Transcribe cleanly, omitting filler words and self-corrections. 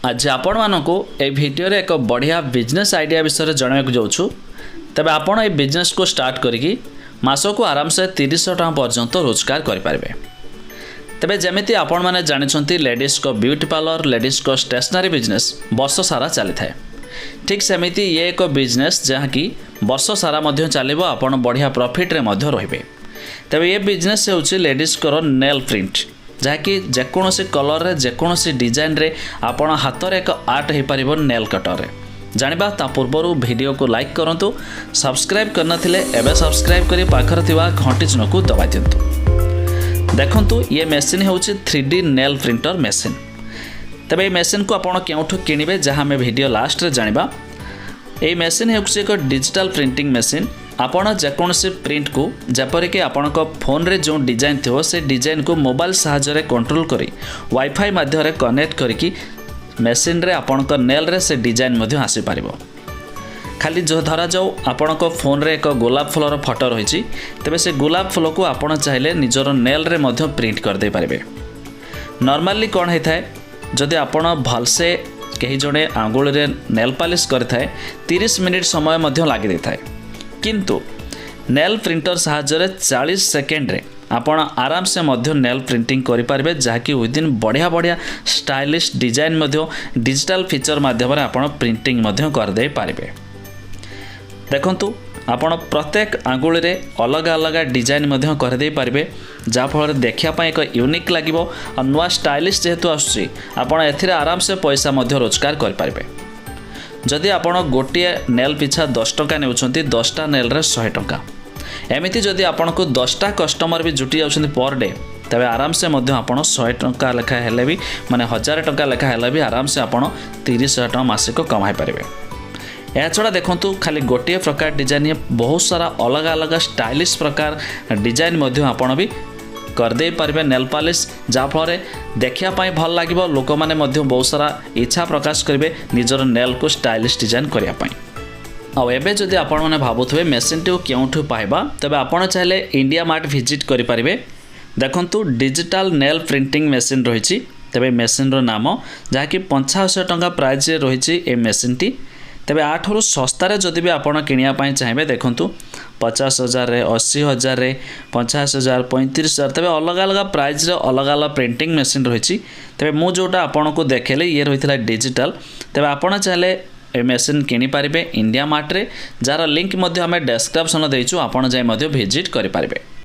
आज आपण मानकु ए भिडियो रे एक बढ़िया बिजनेस आइडिया विषय जणाइक जाउछु। तबे आपण ए बिजनेस को स्टार्ट करिकी मासो को आराम से 300 टका पर्यंत रोजगार करि पारबे। तबे जेमिति आपण माने जानिछंती लेडीज को ब्यूटी पार्लर, लेडीज को स्टेशनरी बिजनेस वर्ष सारा चली थाए। ठीक सेमिति ये एक बिजनेस जहाँ कि वर्ष सारा मध्य चलिबो, आपण बढ़िया प्रॉफिट रे मध्य रहिबे। तबे ये बिजनेस होउछि लेडीज को नेल प्रिंट, जहाँकि जेकोसी कलर रे जेकोसी डिजाइन रे आपण हाथ रे एक आर्ट हो पारिबो नेल कटर रे। जानिबा ता पूर्वरु वीडियो को लाइक करंतु, सब्सक्राइब करना थिले एबे सब्सक्राइब करी पाखर थिवा घंटी चिन्ह को दबाइ दियंतु। देखंतु ये मशीन होउछि 3D नेल प्रिंटर मशीन। तबे ये मशीन को आपण केउठु किनिबे जहाँ हमें वीडियो लास्ट रे जानिबा। ये मशीन होउछि एक डिजिटल प्रिंटिंग मशीन। आपण जेकोसी प्रिंट को जपर कि आपण फोन रे जो डिजाइन थो से डिजाइन को मोबाइल साहाय्य कंट्रोल करी वाईफाई माध्यम कनेक्ट करिकी मशीन रे आपण नेल रे से डिजाइन मध्य आसी पारिबो। खाली जो धरा जाऊ आपण फोन रे एक गोलाप फूलर फोटो रही, तेबे से गोलाप फूल को आपण चाहिले निजर नेल रे मध्य प्रिंट कर दे पारिबे। नॉर्मली कौन होता है, जदि आपण भलसे कहीं जड़े आंगुल रे नेल पॉलिश करथाए 30 मिनिट समय मध्य लागी देथाए, किंतु नेल प्रिंटर साहाय्य 40 सेकेंड रे आपण आराम से मध्य नेल प्रिंटिंग करि पारबे, जहाँकि विदिन बढ़िया बढ़िया स्टाइलिश डिजाइन मध्य डिजिटल फीचर माध्यम आपण प्रिंटिंग मध्य कर दे पारबे। देखंतु आपण प्रत्येक आंगुल रे अलग अलग डिजाइन मध्य कर दे पारबे, जहाँ फल देखा पाई एक यूनिक लागिबो और नुआ स्टाइलिश जेहेतु आसुची आपण एथिरे आराम से पैसा मध्य रोजगार कर पारबे। जदि आपण गोटे नेल पिछा 10 टका नेउछंती, 10टा नेल रे 100 टका, एमिति जदि आपण को 10टा कस्टमर भी जुटी जाउछंती पर डे, तबे आराम से मध्य आपण 100 टका लेखा हेले भी माने 1000 टका लेखा हेले भी आराम से आपण 30,000 टका मासिक कमाई पारिबे। या छड़ा देखंतु खाली गोटे प्रकार डिजाइन बहुत सारा अलग अलग स्टाइलिश प्रकार डिजाइन मध्य आपण भी कर दे पारिबे नेल पॉलिश, जहाँ फल देखा पाई भल लागिबो। लोक माने मध्य बहुत सारा इच्छा प्रकाश करेंगे निजर नेल को स्टाइलिश डिजाइन करिया पाई। आ एबे जदि आपण माने भाबुथबे मशीन टी केउठु पाइबा, तबे आपण चाहिले इंडिया मार्ट विजिट करि पारिबे। देखंतु डिजिटल नेल प्रिंटिंग मशीन रहिछि। तबे मशीन रो नाम जहाँ कि 8500 टका प्राइस रे रहिछि ए मशीन टी। तबे आठरु सस्तारे जदि भी आपण किनिया पाई चाहिए, देखंतु 50,000 रे 80,000 रे 50,000 35,000 तबे अलग अलग प्राइस रे अलग अलग प्रिंटिंग मशीन रहिछि। तबे मु जोटा आपण को देखेले ये रहितला डिजिटल। तबे आपण चाहिले ए मशीन किनि पारिबे इंडिया मार्ट रे, जार लिंक मध्य हमें डिस्क्रिप्शन देइछु, आपण जाय मध्य विजिट करि पारिबे।